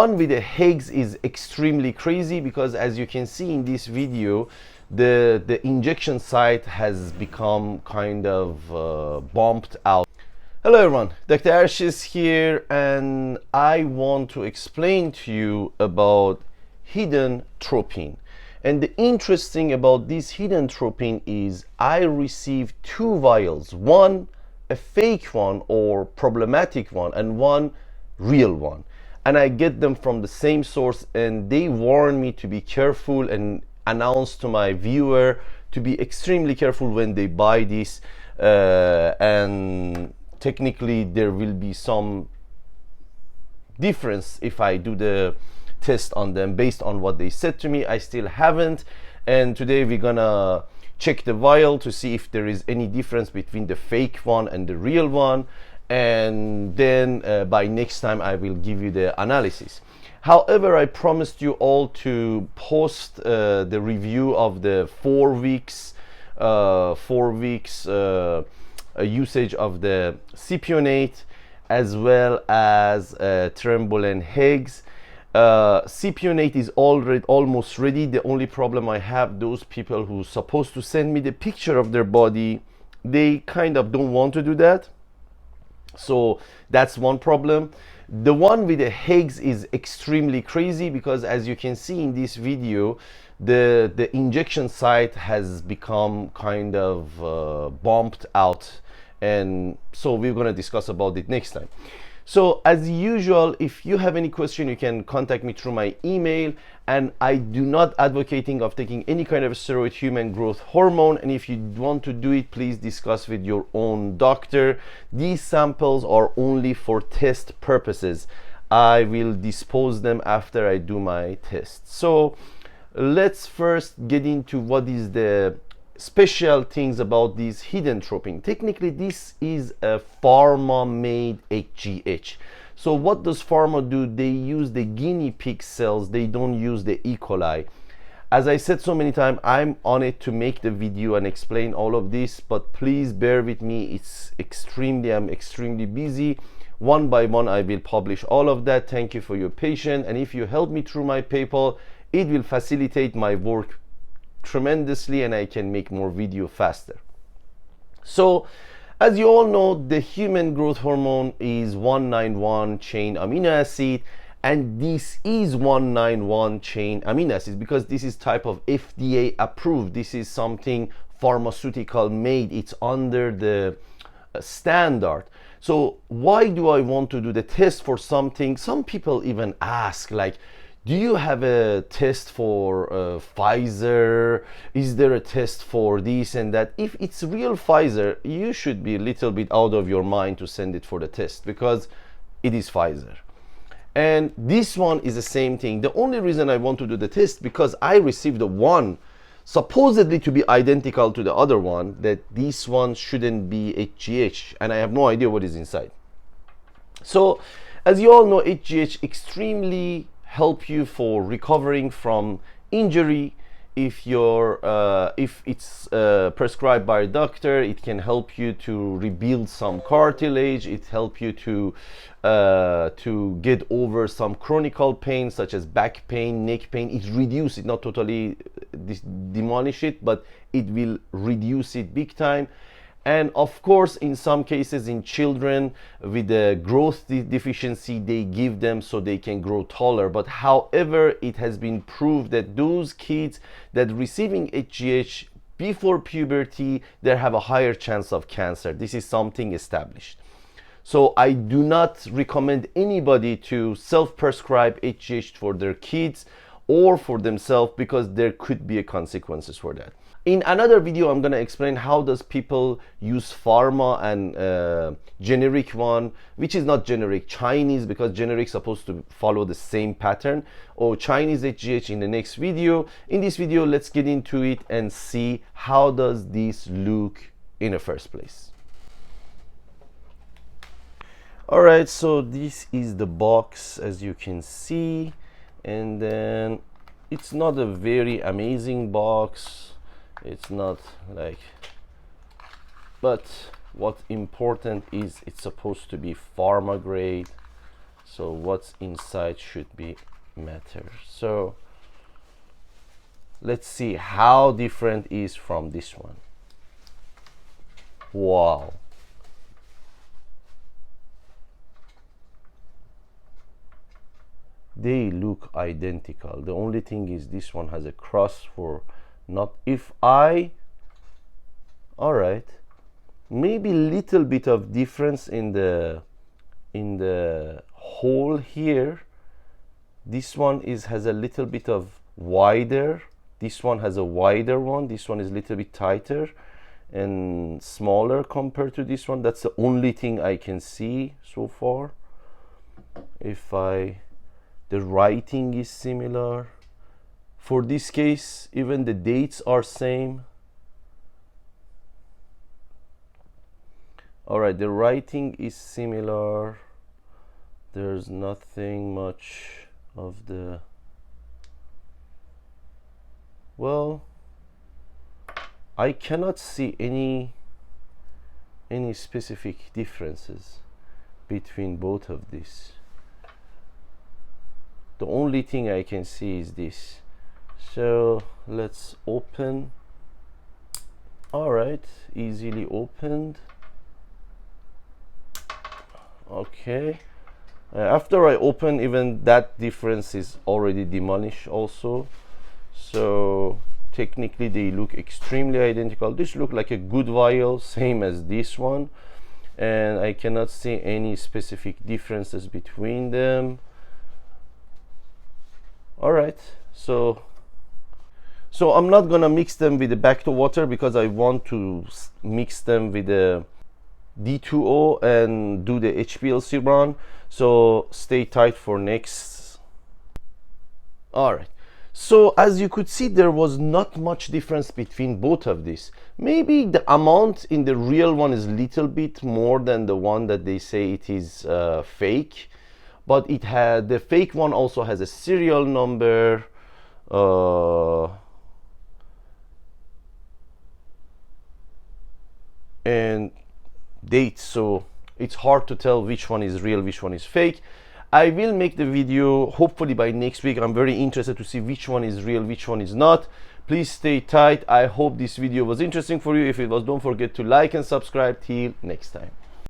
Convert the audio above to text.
One with the Higgs is extremely crazy because, as you can see in this video, the injection site has become kind of bumped out. Hello everyone, Dr. Arshis here, and I want to explain to you about hidden tropine. And the interesting about this hidden tropine is I received two vials, one a fake one or problematic one and one real one, and I get them from the same source, and they warn me to be careful and announce to my viewer to be extremely careful when they buy this, and technically there will be some difference if I do the test on them based on what they said to me. I still haven't, and today we're gonna check the vial to see if there is any difference between the fake one and the real one, and then by next time I will give you the analysis. However, I promised you all to post the review of the 4 weeks usage of the cypionate as well as Trembolone Higgs. Cypionate is already almost ready. The only problem I have, those people who are supposed to send me the picture of their body, they kind of don't want to do that. So that's one problem. The one with the Higgs is extremely crazy because, as you can see in this video, the injection site has become kind of bumped out, and so we're going to discuss about it next time. So as usual, if you have any question, you can contact me through my email, and I do not advocating of taking any kind of steroid human growth hormone, and if you want to do it, please discuss with your own doctor. These samples are only for test purposes. I will dispose them after I do my test. So let's first get into what is the special things about these hidden tropine. Technically, this is a pharma made HGH. So what does pharma do? They use the guinea pig cells, they don't use the E. coli. As I said so many times, I'm on it to make the video and explain all of this, but please bear with me. I'm extremely busy. One by one I will publish all of that. Thank you for your patience, and if you help me through my PayPal, it will facilitate my work tremendously and I can make more video faster. So as you all know, the human growth hormone is 191 chain amino acid, and this is 191 chain amino acids because this is type of FDA approved. This is something pharmaceutical made. It's under the standard. So why do I want to do the test for something? Some people even ask, like, do you have a test for Pfizer? Is there a test for this and that? If it's real Pfizer, you should be a little bit out of your mind to send it for the test because it is Pfizer. And this one is the same thing. The only reason I want to do the test because I received the one supposedly to be identical to the other one, that this one shouldn't be HGH, and I have no idea what is inside. So as you all know, HGH extremely help you for recovering from injury. If it's prescribed by a doctor, it can help you to rebuild some cartilage. It helps you to get over some chronic pain such as back pain, neck pain. It reduces it, not totally demolish it, but it will reduce it big time. And of course, in some cases in children with the growth deficiency, they give them so they can grow taller. But however, it has been proved that those kids that receiving HGH before puberty, they have a higher chance of cancer. This is something established. So I do not recommend anybody to self-prescribe HGH for their kids or for themselves because there could be consequences for that. In another video, I'm going to explain how does people use pharma and generic one, which is not generic, Chinese, because generic is supposed to follow the same pattern, or Chinese HGH in the next video. In this video, let's get into it and see how does this look in the first place. All right, so this is the box, as you can see, and then it's not a very amazing box. It's not like, but what's important is it's supposed to be pharma grade. So what's inside should be matter. So let's see how different is from this one. Wow. They look identical. The only thing is this one has a cross for not if I. All right, maybe little bit of difference in the hole here. This one has a little bit of wider. This one has a wider one. This one is a little bit tighter and smaller compared to this one. That's the only thing I can see so far. The writing is similar. For this case, even the dates are same. All right, the writing is similar. There's nothing much of the, well, I cannot see any specific differences between both of these. The only thing I can see is this. So let's open. All right, easily opened. Okay, after I open, even that difference is already demolished also. So technically they look extremely identical. This look like a good vial, same as this one, and I cannot see any specific differences between them. All right, so I'm not gonna mix them with the back to water because I want to mix them with the D2O and do the HPLC run. So stay tight for next. All right, so as you could see, there was not much difference between both of these. Maybe the amount in the real one is a little bit more than the one that they say it is fake, but the fake one also has a serial number, and dates, so it's hard to tell which one is real, which one is fake. I will make the video hopefully by next week. I'm very interested to see which one is real, which one is not. Please stay tight. I hope this video was interesting for you. If it was, don't forget to like and subscribe. Till next time.